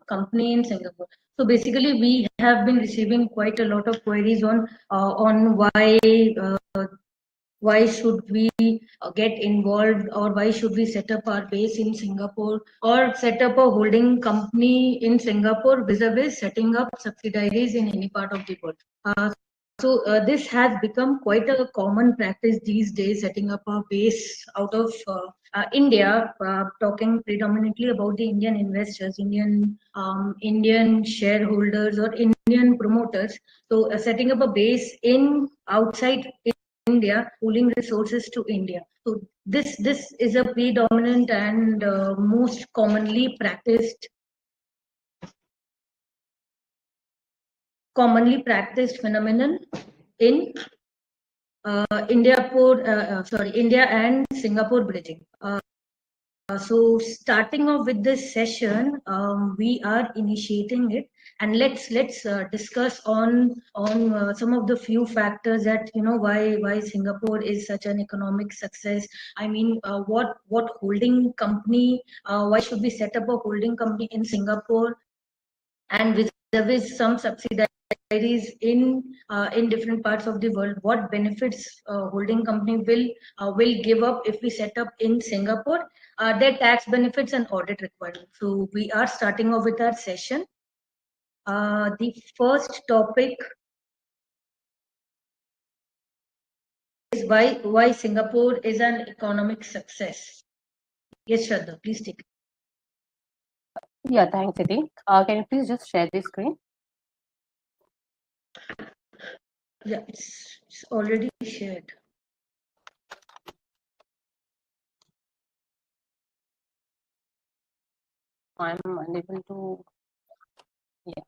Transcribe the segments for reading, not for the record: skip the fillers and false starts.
company in Singapore. So basically, we have been receiving quite a lot of queries on why should we get involved, or why should we set up our base in Singapore or set up a holding company in Singapore vis-a-vis setting up subsidiaries in any part of the world. This has become quite a common practice these days, setting up a base out of India, talking predominantly about the Indian investors, Indian shareholders or Indian promoters. So setting up a base in outside India, pooling resources to India. So this is a predominant and most commonly practiced phenomenon in India and Singapore bridging. So starting off with this session, we are initiating it, and let's discuss on some of the few factors that why Singapore is such an economic success. I mean, what holding company? Why should we set up a holding company in Singapore? And vis-a-vis some subsidiaries in different parts of the world, what benefits holding company will give up if we set up in Singapore, their tax benefits and audit requirements. So we are starting off with our session. The first topic is why Singapore is an economic success. Yes, Shraddha, please take it. Yeah, thanks, Siti. Can you please just share the screen? Yeah, it's already shared. I'm unable to. Yeah.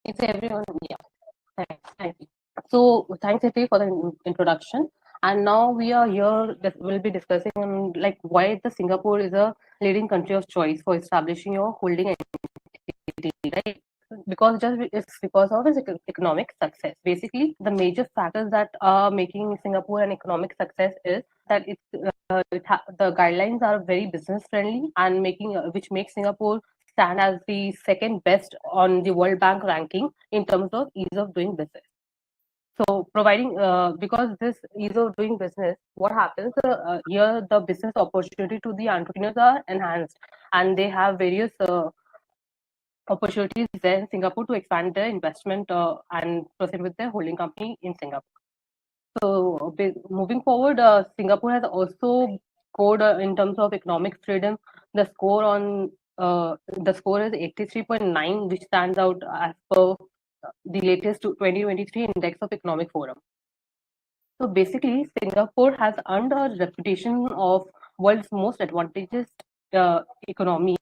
It's everyone. Yeah. Thank you. So thanks, Siti, for the introduction. And now we are here that we'll be discussing on like why the Singapore is a leading country of choice for establishing your holding entity, right? It's because of its economic success. Basically, the major factors that are making Singapore an economic success is that the guidelines are very business friendly and which makes Singapore stand as the second best on the World Bank ranking in terms of ease of doing business. So providing because this ease of doing business, what happens here, the business opportunity to the entrepreneurs are enhanced, and they have various opportunities there in Singapore to expand their investment and proceed with their holding company in Singapore. So moving forward, Singapore has also scored in terms of economic freedom. The score is 83.9, which stands out as per the latest 2023 Index of Economic Forum. So basically, Singapore has earned a reputation of world's most advantageous economy,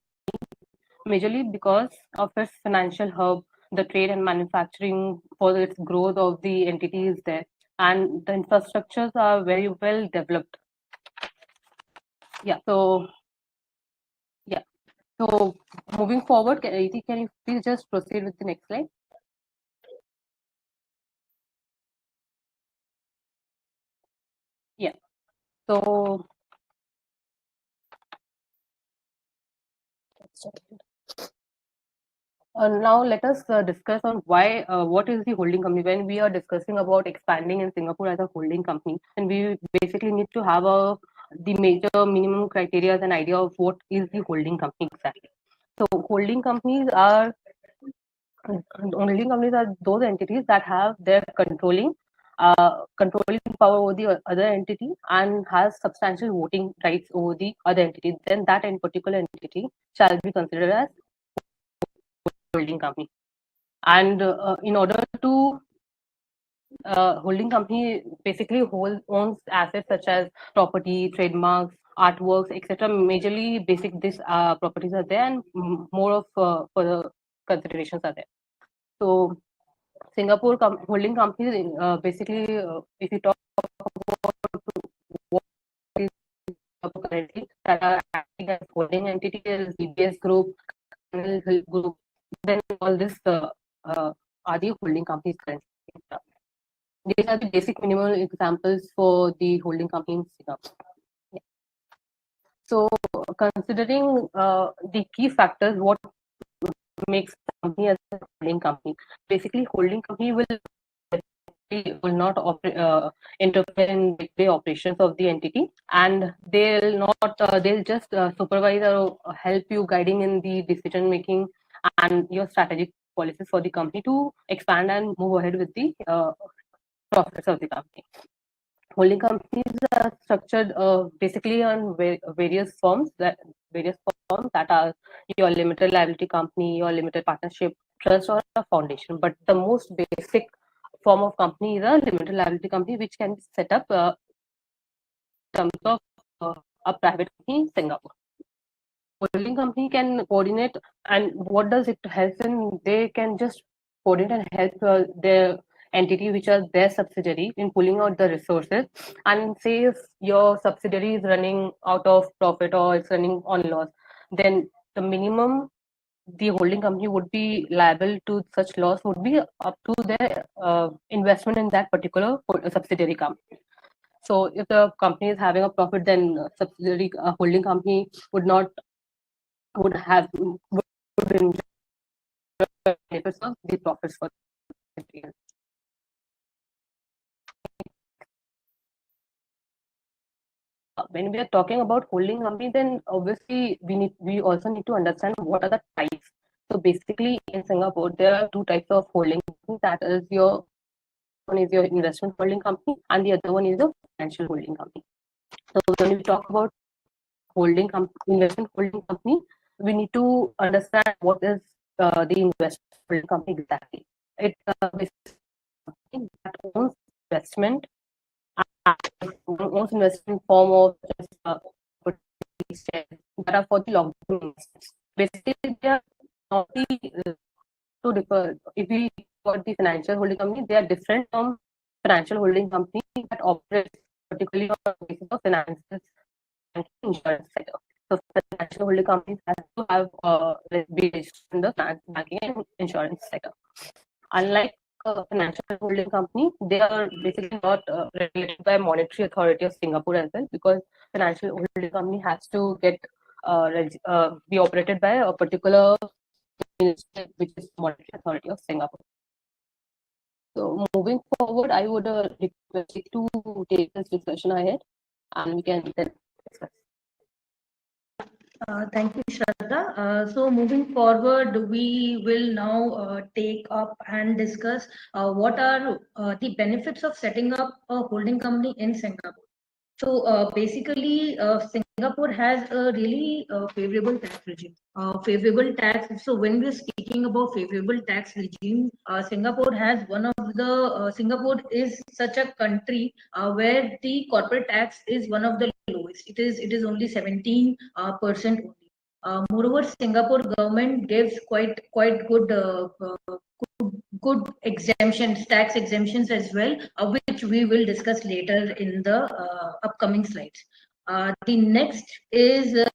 majorly because of its financial hub, the trade and manufacturing for its growth of the entities there, and the infrastructures are very well developed. Yeah. So moving forward, can you please just proceed with the next slide? Yeah. So now let us discuss on what is the holding company. When we are discussing about expanding in Singapore as a holding company, and we basically need to have the major minimum criteria and idea of what is the holding company exactly. So holding companies are those entities that have their controlling power over the other entity and has substantial voting rights over the other entity. Then that in particular entity shall be considered as holding company. And in order to holding company basically owns assets such as property, trademarks, artworks, etc. Majorly basic these properties are there, and more of further considerations are there. So Singapore holding companies basically, if you talk about what is currently that are acting as holding entity, is DBS Group, Group, then all this are the holding companies currently? These are the basic minimal examples for the holding company in Singapore. Yeah. So, considering the key factors, what makes a company as a holding company? Basically, holding company will not interfere in day-to-day operations of the entity, and they'll not they'll just supervise or help you guiding in the decision making and your strategic policies for the company to expand and move ahead with the profits of the company. Holding companies are structured basically on various forms that are your limited liability company, your limited partnership, trust, or a foundation. But the most basic form of company is a limited liability company, which can be set up in terms of a private company in Singapore. Holding company can coordinate, and what does it help in? They can just coordinate and help their entity, which are their subsidiary, in pulling out the resources. And say if your subsidiary is running out of profit or it's running on loss, then the minimum the holding company would be liable to such loss would be up to their investment in that particular subsidiary company. So if the company is having a profit, then subsidiary holding company would enjoy benefits of the profits for the year. When we are talking about holding company, then obviously we also need to understand what are the types. So basically, in Singapore, there are two types of holding company. That is one is your investment holding company, and the other one is a financial holding company. So when we talk about investment holding company, we need to understand what is the investment holding company exactly. It basically that owns investment. Owns investment form of shares that are for the long term investments. Basically, they are not to differ. If we got the financial holding company, they are different from financial holding company that operates particularly on the basis of finances and insurance sector. So financial holding companies have to have be registered in the finance, banking, and insurance sector. Unlike financial holding company, they are basically not regulated by Monetary Authority of Singapore as well, because financial holding company has to get be operated by a particular ministry, which is Monetary Authority of Singapore. So moving forward, I would request you to take this discussion ahead, and we can then discuss. Thank you, Shraddha. So moving forward, we will now take up and discuss what are the benefits of setting up a holding company in Singapore. So basically, Singapore has a really favorable tax regime. Favorable tax. So when we're speaking about favorable tax regime, Singapore has one of the. Singapore is such a country where the corporate tax is one of the lowest. It is only 17% only. Moreover, Singapore government gives quite good exemptions, tax exemptions as well, which we will discuss later in the upcoming slides. The next is the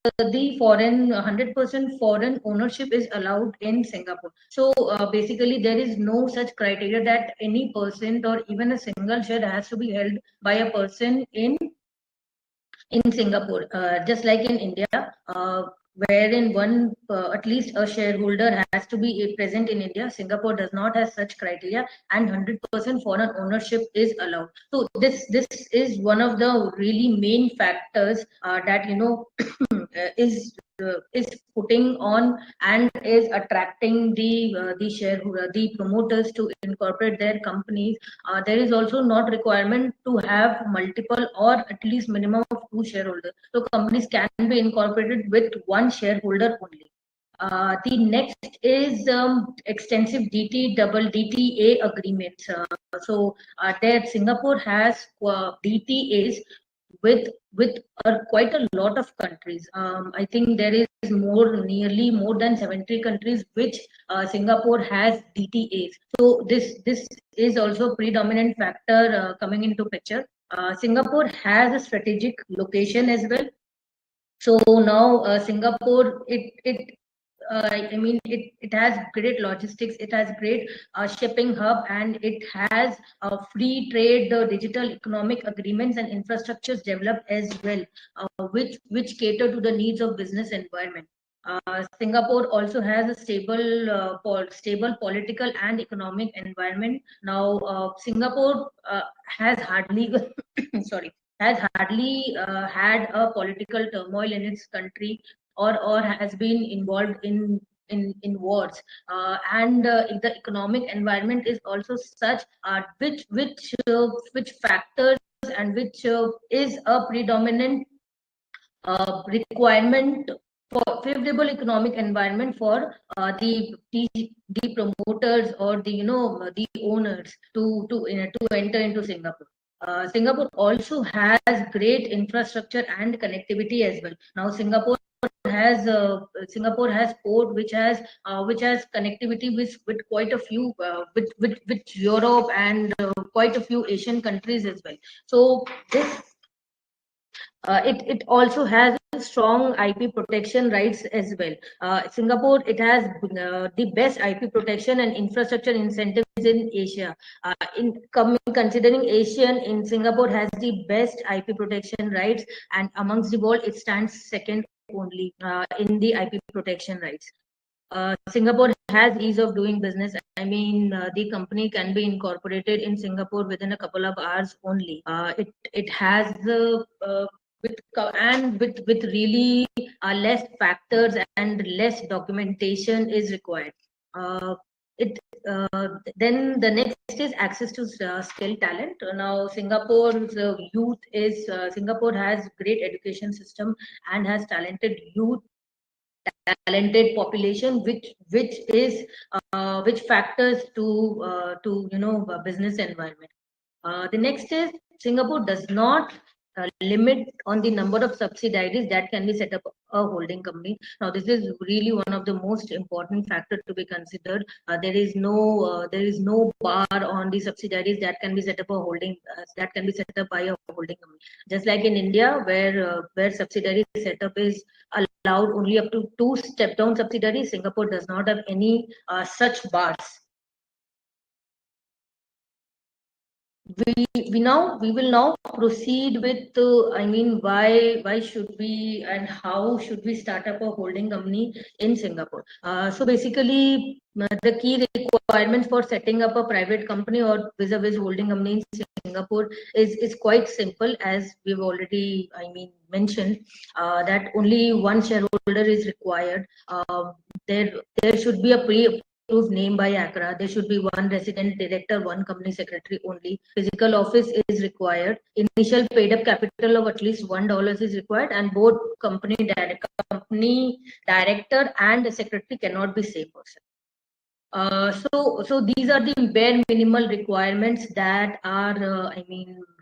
100% foreign ownership is allowed in Singapore. So basically, there is no such criteria that any percent or even a single share has to be held by a person in Singapore. Just like in India, wherein one at least a shareholder has to be present in India. Singapore does not have such criteria, and 100% foreign ownership is allowed. So this is one of the really main factors that is putting on and is attracting the shareholder, the promoters to incorporate their companies. There is also not requirement to have multiple or at least minimum of 2 shareholders. So companies can be incorporated with 1 shareholder only. The next is extensive DTA agreements. So there Singapore has DTAs with quite a lot of countries. I think there is nearly more than 70 countries which Singapore has DTAs. So this is also a predominant factor coming into picture. Singapore has a strategic location as well. So now Singapore I mean, it has great logistics, it has great shipping hub, and it has free trade, digital economic agreements and infrastructures developed as well, which cater to the needs of business environment. Singapore also has a stable political and economic environment. Now, Singapore has hardly, sorry, has hardly had a political turmoil in its country, or has been involved in wars, and the economic environment is also such, which factors and which is a predominant requirement for favorable economic environment for the promoters, or the owners to enter into Singapore. Singapore also has great infrastructure and connectivity as well. Now, Singapore has port which has connectivity with quite a few with Europe, and quite a few Asian countries as well. So this it also has strong IP protection rights as well. Singapore, it has the best IP protection and infrastructure incentives in Asia. Considering Asian, in Singapore has the best IP protection rights, and amongst the world, it stands second only in the IP protection rights. Singapore has ease of doing business. I mean, the company can be incorporated in Singapore within a couple of hours only. It has with really less factors and less documentation is required. It Then the next is access to skilled talent. Now, Singapore's Singapore has great education system and has talented population, which factors to business environment. The next is Singapore does not limit on the number of subsidiaries that can be set up a holding company. Now, this is really one of the most important factor to be considered. There is no bar on the subsidiaries that can be set up by a holding company. Just like in India, where subsidiary setup is allowed only up to 2 step-down subsidiaries, Singapore does not have any such bars. We will now proceed with why should we and how should we start up a holding company in Singapore. So basically, the key requirements for setting up a private company or vis-a-vis holding company in Singapore is quite simple, as we've already mentioned, that only one shareholder is required. There should be a pre-approved name by ACRA. There should be one resident director, one company secretary only. Physical office is required. Initial paid up capital of at least $1 is required, and both company director and the secretary cannot be same person. So these are the bare minimal requirements that are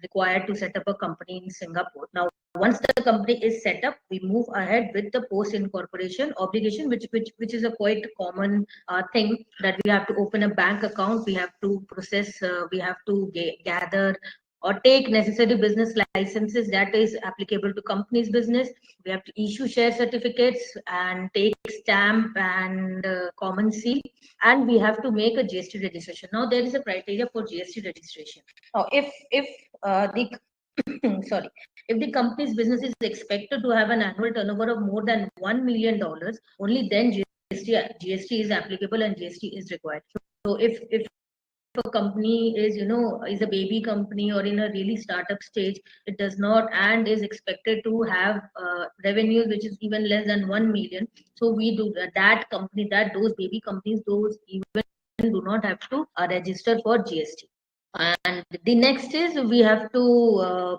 required to set up a company in Singapore. Now, once the company is set up, we move ahead with the post incorporation obligation, which is a quite common thing, that we have to open a bank account, we have to process, we have to gather or take necessary business licenses that is applicable to company's business. We have to issue share certificates and take stamp and common seal, and we have to make a GST registration. Now, there is a criteria for GST registration. Now, if the sorry, if the company's business is expected to have an annual turnover of more than $1 million, only then GST is applicable and GST is required. So if a company is a baby company or in a really startup stage, it does not and is expected to have revenues which is even less than 1 million, so we do those baby companies, those even do not have to register for GST. And the next is we have to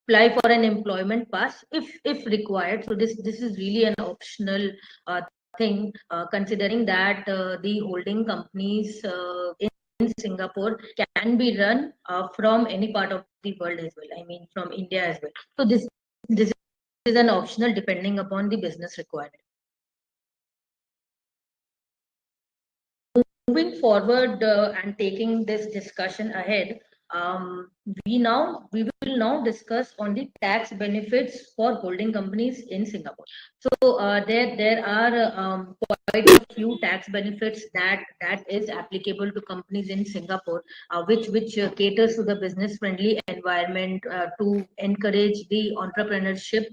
apply for an employment pass if required. So this is really an optional thing, considering that the holding companies in Singapore can be run from any part of the world as well. I mean, from India as well. So this is an optional depending upon the business requirement. Moving forward and taking this discussion ahead, we will now discuss on the tax benefits for holding companies in Singapore. So there are quite a few tax benefits that is applicable to companies in Singapore, which caters to the business friendly environment, to encourage the entrepreneurship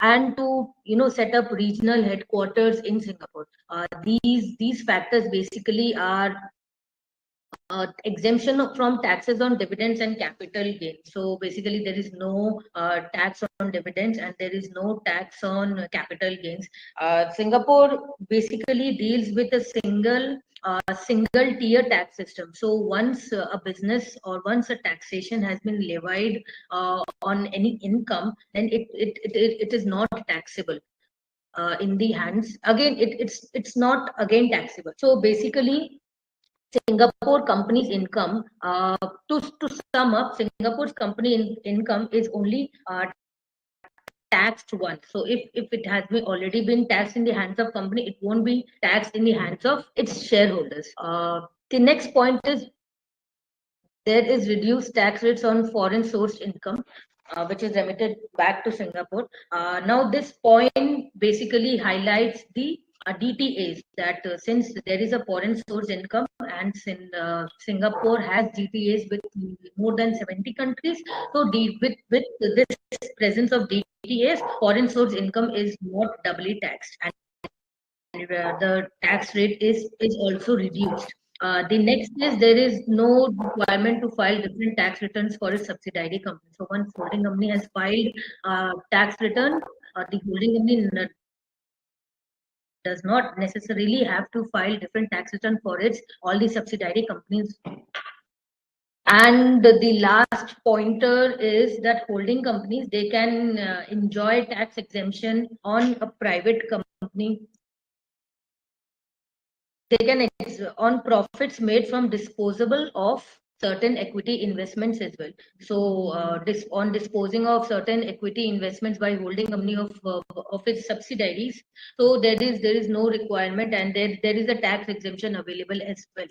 and to set up regional headquarters in Singapore. These factors basically are exemption from taxes on dividends and capital gains. So basically, there is no tax on dividends and there is no tax on capital gains. Singapore basically deals with a single tier tax system. So once a business or once a taxation has been levied on any income, then it is not taxable. In the hands again, it's not again taxable. So basically, Singapore company's income, to sum up, Singapore's company income is only taxed once. So if it has already been taxed in the hands of company, it won't be taxed in the hands of its shareholders. The next point is there is reduced tax rates on foreign sourced income, which is remitted back to Singapore. Now, this point basically highlights the DTAs, that since there is a foreign source income and Singapore has DTAs with more than 70 countries, so with this presence of DTAs, foreign source income is not doubly taxed, and the tax rate is also reduced. The next is there is no requirement to file different tax returns for a subsidiary company. So once holding company has filed tax return, the holding company does not necessarily have to file different tax return for its all the subsidiary companies. And the last pointer is that holding companies, they can enjoy tax exemption on a private company. They can on profits made from disposable of certain equity investments as well. So on disposing of certain equity investments by holding company of its subsidiaries, so there is no requirement, and there is a tax exemption available as well.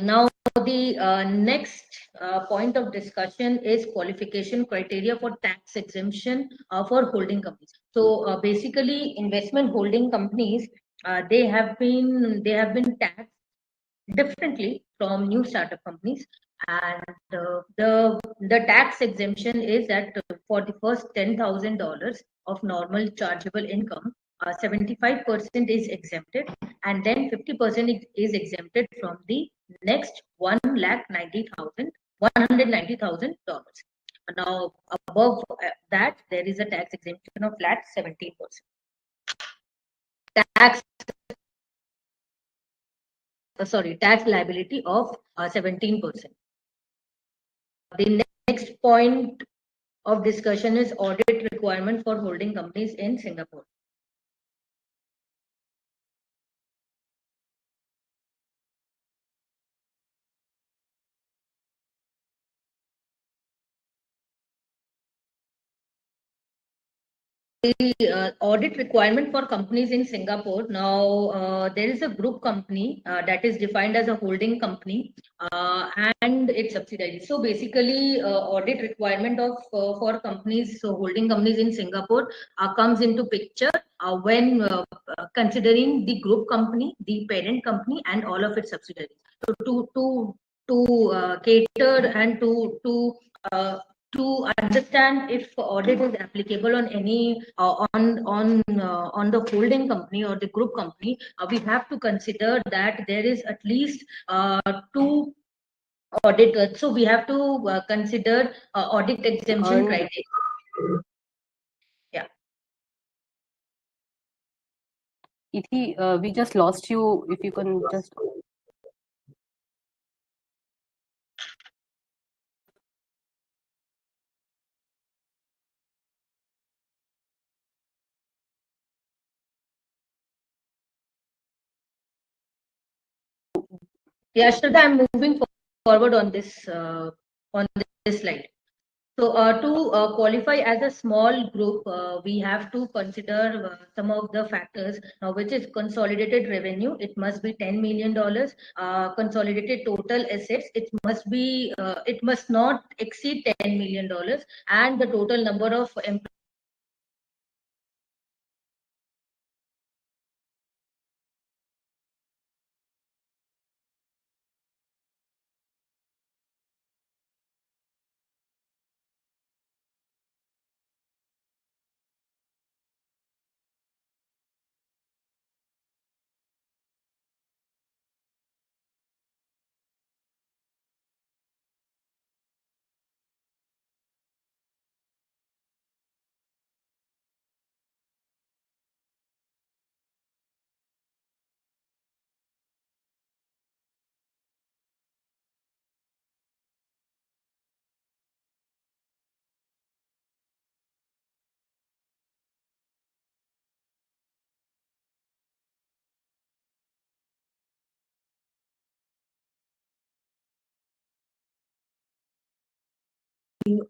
Now the next point of discussion is qualification criteria for tax exemption for holding companies. So basically, investment holding companies, they have been taxed differently from new startup companies, and the tax exemption is that for the first $10,000 of normal chargeable income, 75% is exempted, and then 50% is exempted from the next $1,90,000. Now, above that, there is a tax exemption of flat 17%. Tax liability of 17%. The next point of discussion is audit requirement for holding companies in Singapore. The audit requirement for companies in Singapore. Now, there is a group company that is defined as a holding company and its subsidiaries. So basically, audit requirement of for companies, so holding companies in Singapore comes into picture when considering the group company, the parent company, and all of its subsidiaries. So to cater and to understand if audit is applicable on any on the holding company or the group company, we have to consider that there is at least two auditors. So we have to consider audit exemption criteria. Yeah. 𝐊𝐞𝐲, we just lost you. If you can just. Yeah, Shraddha, I'm moving forward on this slide. So to qualify as a small group, we have to consider some of the factors, which is consolidated revenue. It must be $10 million. Consolidated total assets. It must not exceed $10 million, and the total number of employees.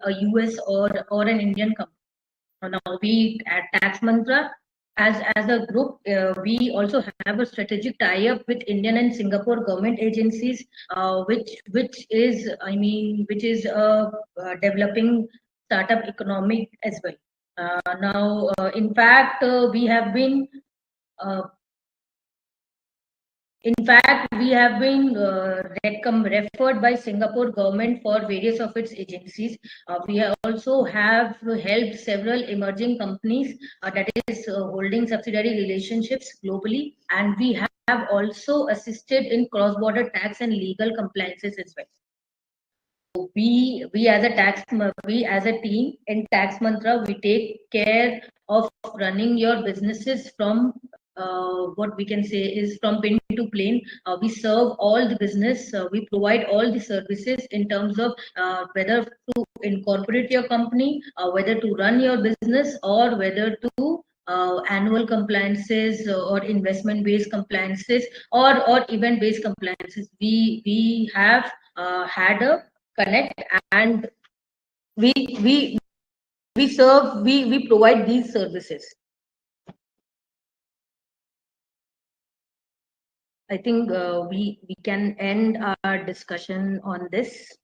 A US or an Indian company. Now we at Tax Mantra, as a group, we also have a strategic tie-up with Indian and Singapore government agencies, which is developing startup economic as well. In fact, we have been referred by Singapore government for various of its agencies. We also have helped several emerging companies that is holding subsidiary relationships globally, and we have also assisted in cross-border tax and legal compliances as well. We as a team in Tax Mantra, we take care of running your businesses from what we can say is from pin to plane. We serve all the business. We provide all the services in terms of whether to incorporate your company, whether to run your business, or whether to annual compliances or investment based compliances or event based compliances. We have had a connect, and we we we provide these services. I think we can end our discussion on this.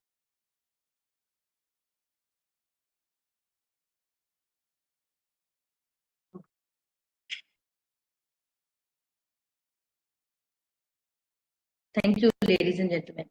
Thank you, ladies and gentlemen.